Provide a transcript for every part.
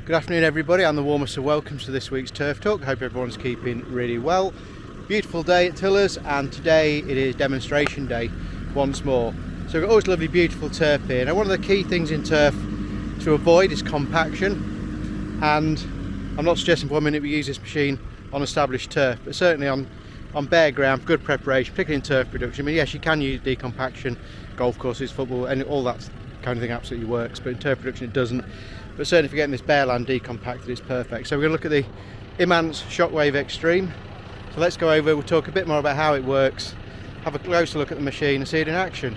Good afternoon everybody, and the warmest of welcomes to this week's Turf Talk. Hope everyone's keeping really well. Beautiful day at Tillers, and today it is demonstration day once more. So we've got always lovely beautiful turf here. Now one of the key things in turf to avoid is compaction, and I'm not suggesting for 1 minute we use this machine on established turf, but certainly on bare ground for good preparation, particularly in turf production. I mean, yes, you can use decompaction, golf courses, football, and all that kind of thing absolutely works, but in turf production it doesn't. But certainly if you're getting this bare land decompacted, it's perfect. So we're going to look at the Imants ShockWave Xtreme. So let's go over, we'll talk a bit more about how it works, have a closer look at the machine and see it in action.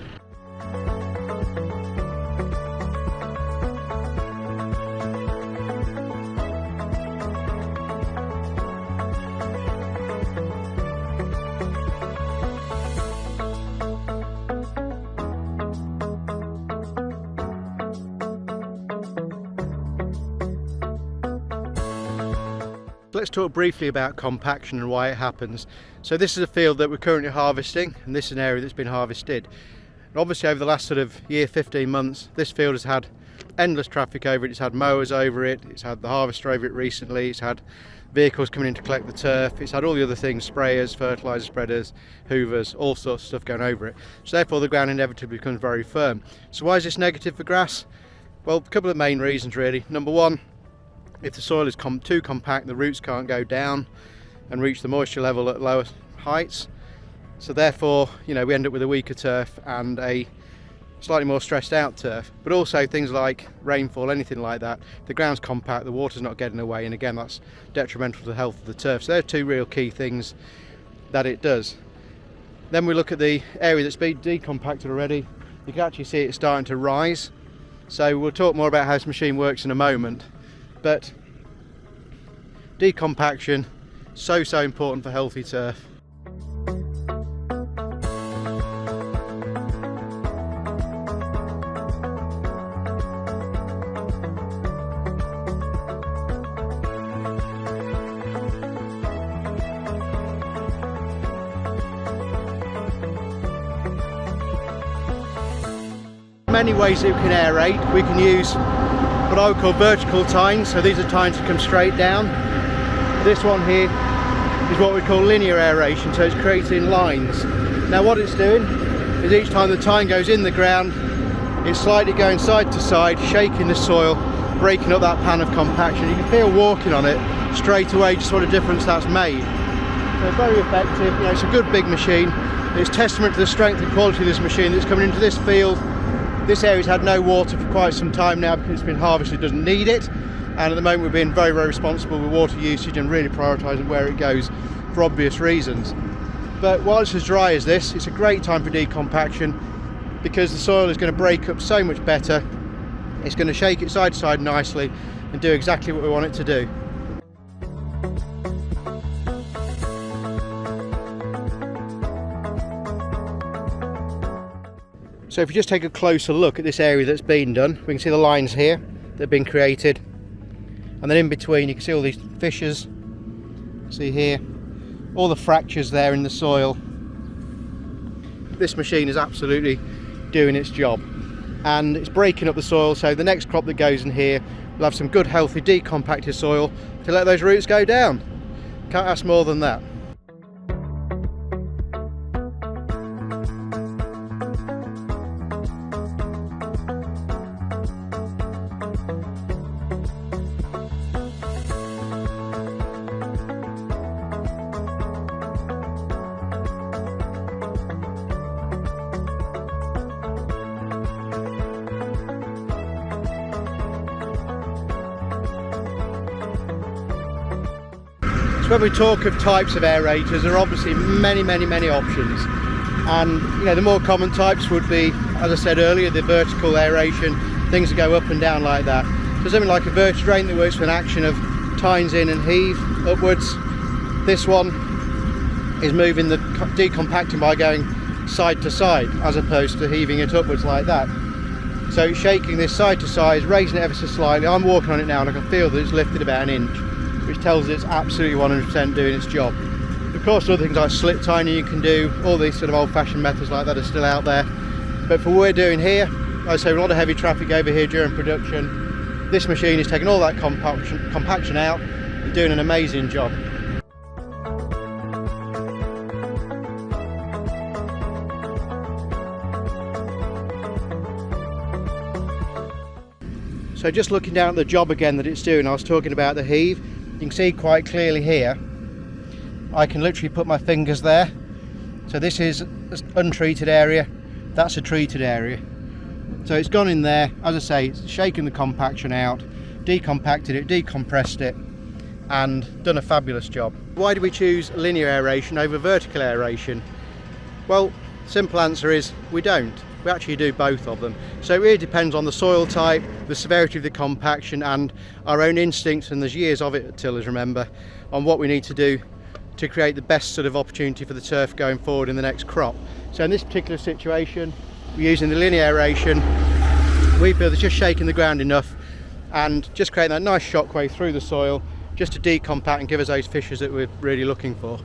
Let's talk briefly about compaction and why it happens. So this is a field that we're currently harvesting, and this is an area that's been harvested. And obviously over the last sort of year, 15 months, this field has had endless traffic over it. It's had mowers over it, it's had the harvester over it recently, it's had vehicles coming in to collect the turf, it's had all the other things, sprayers, fertiliser spreaders, hoovers, all sorts of stuff going over it. So therefore the ground inevitably becomes very firm. So why is this negative for grass? Well, a couple of main reasons really. Number one, if the soil is too compact, the roots can't go down and reach the moisture level at lower heights. So therefore, you know, we end up with a weaker turf and a slightly more stressed out turf. But also things like rainfall, anything like that, the ground's compact, the water's not getting away, and again that's detrimental to the health of the turf. So there are two real key things that it does. Then we look at the area that's been decompacted already. You can actually see it starting to rise. So we'll talk more about how this machine works in a moment. But decompaction, so important for healthy turf. Many ways that we can aerate. We can use what I would call vertical tines, so these are tines that come straight down. This one here is what we call linear aeration, so it's creating lines. Now what it's doing is each time the tine goes in the ground, it's slightly going side to side, shaking the soil, breaking up that pan of compaction. You can feel walking on it straight away just what a difference that's made. So very effective, you know, it's a good big machine. It's testament to the strength and quality of this machine that's coming into this field. This area's had no water for quite some time now because it's been harvested, it doesn't need it, and at the moment we're being very responsible with water usage and really prioritising where it goes for obvious reasons. But while it's as dry as this, it's a great time for decompaction because the soil is going to break up so much better. It's going to shake it side to side nicely and do exactly what we want it to do. So if you just take a closer look at this area that's been done, we can see the lines here that have been created, and then in between you can see all these fissures. See here, all the fractures there in the soil. This machine is absolutely doing its job, and it's breaking up the soil, so the next crop that goes in here will have some good healthy decompacted soil to let those roots go down. Can't ask more than that. When we talk of types of aerators, there are obviously many options, and you know, the more common types would be, as I said earlier, the vertical aeration, things that go up and down like that. So something like a vertidrain that works with an action of tines in and heave upwards. This one is moving the decompacting by going side to side as opposed to heaving it upwards like that. So it's shaking this side to side, raising it ever so slightly. I'm walking on it now and I can feel that it's lifted about an inch, which tells us it's absolutely 100% doing its job. Of course, other things like slip tining you can do, all these sort of old-fashioned methods like that are still out there. But for what we're doing here, like I say, a lot of heavy traffic over here during production. this machine is taking all that compaction out and doing an amazing job. So just looking down at the job again that it's doing, I was talking about the heave. You can see quite clearly here, I can literally put my fingers there. So this is an untreated area, that's a treated area. So it's gone in there, as I say, it's shaken the compaction out, decompacted it, decompressed it, and done a fabulous job. Why do we choose linear aeration over vertical aeration? Well, simple answer is we don't. We actually do both of them. So it really depends on the soil type, the severity of the compaction, and our own instincts, and there's years of it at tillers, remember, on what we need to do to create the best sort of opportunity for the turf going forward in the next crop. So in this particular situation, we're using the linear aeration. We feel it's just shaking the ground enough and just creating that nice shockwave through the soil just to decompact and give us those fissures that we're really looking for.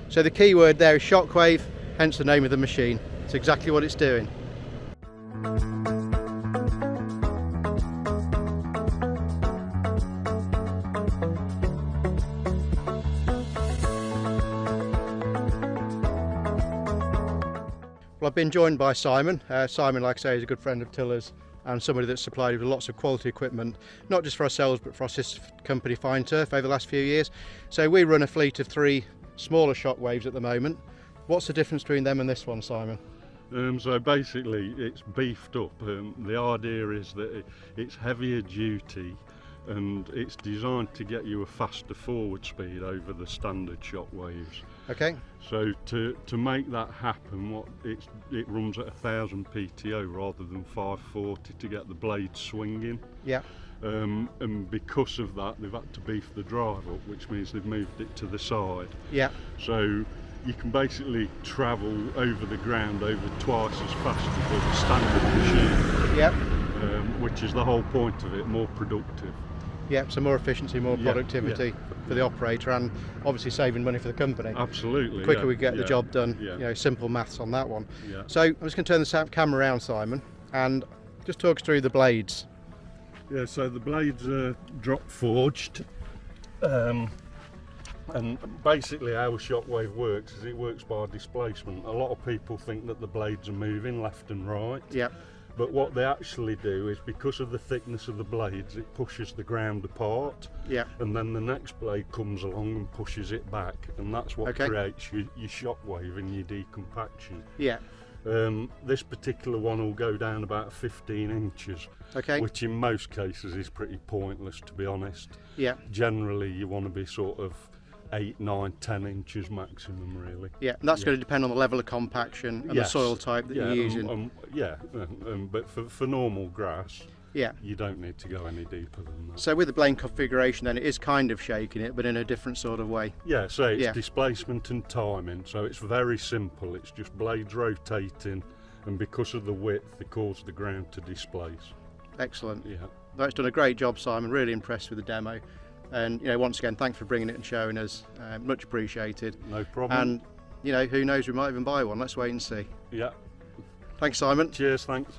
So the key word there is shockwave, hence the name of the machine. It's exactly what it's doing. Well, I've been joined by Simon. Simon, like I say, is a good friend of tillers and somebody that's supplied with lots of quality equipment, not just for ourselves but for our sister company Fine Turf over the last few years. So we run a fleet of 3 smaller shockwaves at the moment. What's the difference between them and this one, Simon? So basically it's beefed up. The idea is that it's heavier duty and it's designed to get you a faster forward speed over the standard shockwaves. Okay. So to make that happen, it runs at 1000 PTO rather than 540 to get the blade swinging. Yeah. And because of that, they've had to beef the drive up, which means they've moved it to the side. Yeah. So you can basically travel over the ground over twice as fast as a standard machine. Yep. Which is the whole point of it, more productive. Yep, so more efficiency, more productivity for the operator, and obviously saving money for the company. Absolutely. The quicker we get the job done, you know, simple maths on that one. So I'm just going to turn the camera around, Simon, and just talk us through the blades. Yeah, so the blades are drop forged. And basically how a shockwave works is it works by displacement. A lot of people think that the blades are moving left and right. Yeah. But what they actually do is, because of the thickness of the blades, it pushes the ground apart. Yeah. And then the next blade comes along and pushes it back, and that's what creates your shockwave and your decompaction. Yeah. This particular one will go down about 15 inches, which in most cases is pretty pointless, to be honest. Yeah. Generally you want to be sort of 8, 9, 10 inches maximum, really. Yeah, and that's going to depend on the level of compaction and the soil type that you're using. But for normal grass, you don't need to go any deeper than that. So with the blade configuration then, it is kind of shaking it, but in a different sort of way. Yeah, so it's displacement and timing, so it's very simple. It's just blades rotating, and because of the width, it causes the ground to displace. Excellent. Yeah. That's done a great job, Simon. Really impressed with the demo. And, you know, once again, thanks for bringing it and showing us. Much appreciated. No problem. And, you know, who knows, we might even buy one. Let's wait and see. Yeah. Thanks, Simon. Cheers, thanks.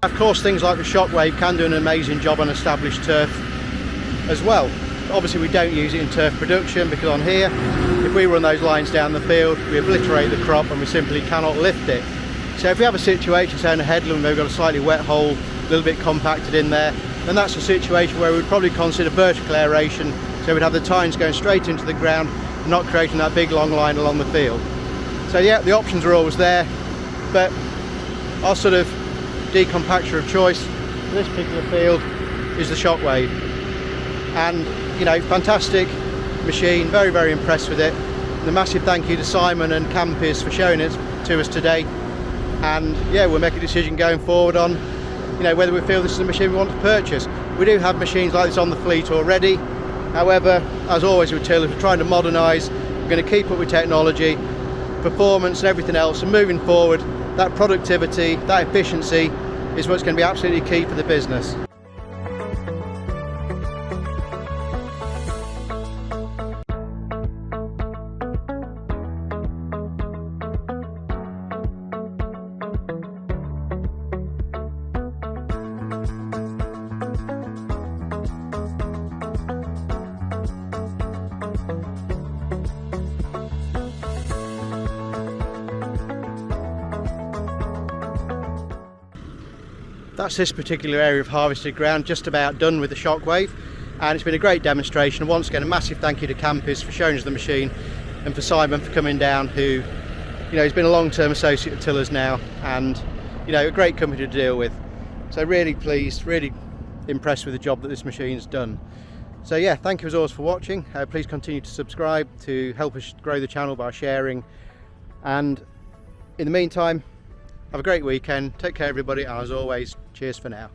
Of course, things like the shockwave can do an amazing job on established turf as well. Obviously we don't use it in turf production, because on here, if we run those lines down the field, we obliterate the crop and we simply cannot lift it. So if we have a situation, say in a headland where we've got a slightly wet hole, a little bit compacted in there, then that's a situation where we'd probably consider vertical aeration, so we'd have the tines going straight into the ground, not creating that big long line along the field. So yeah, the options are always there, but our sort of decompactor of choice for this particular field is the shockwave. And, you know, fantastic machine, very, very impressed with it. And a massive thank you to Simon and Campis for showing it to us today. And yeah, we'll make a decision going forward on, you know, whether we feel this is a machine we want to purchase. We do have machines like this on the fleet already. However, as always with tillers, we're trying to modernise, we're going to keep up with technology, performance and everything else, and moving forward, that productivity, that efficiency is what's going to be absolutely key for the business. that's this particular area of harvested ground just about done with the ShockWave, and it's been a great demonstration. And once again, a massive thank you to Campis for showing us the machine, and for Simon for coming down, who, you know, he's been a long-term associate of Tillers now, and, you know, a great company to deal with. So really pleased, really impressed with the job that this machine's done. So yeah, thank you as always for watching. Please continue to subscribe to help us grow the channel by sharing, and in the meantime, have a great weekend. Take care everybody, and as always, cheers for now.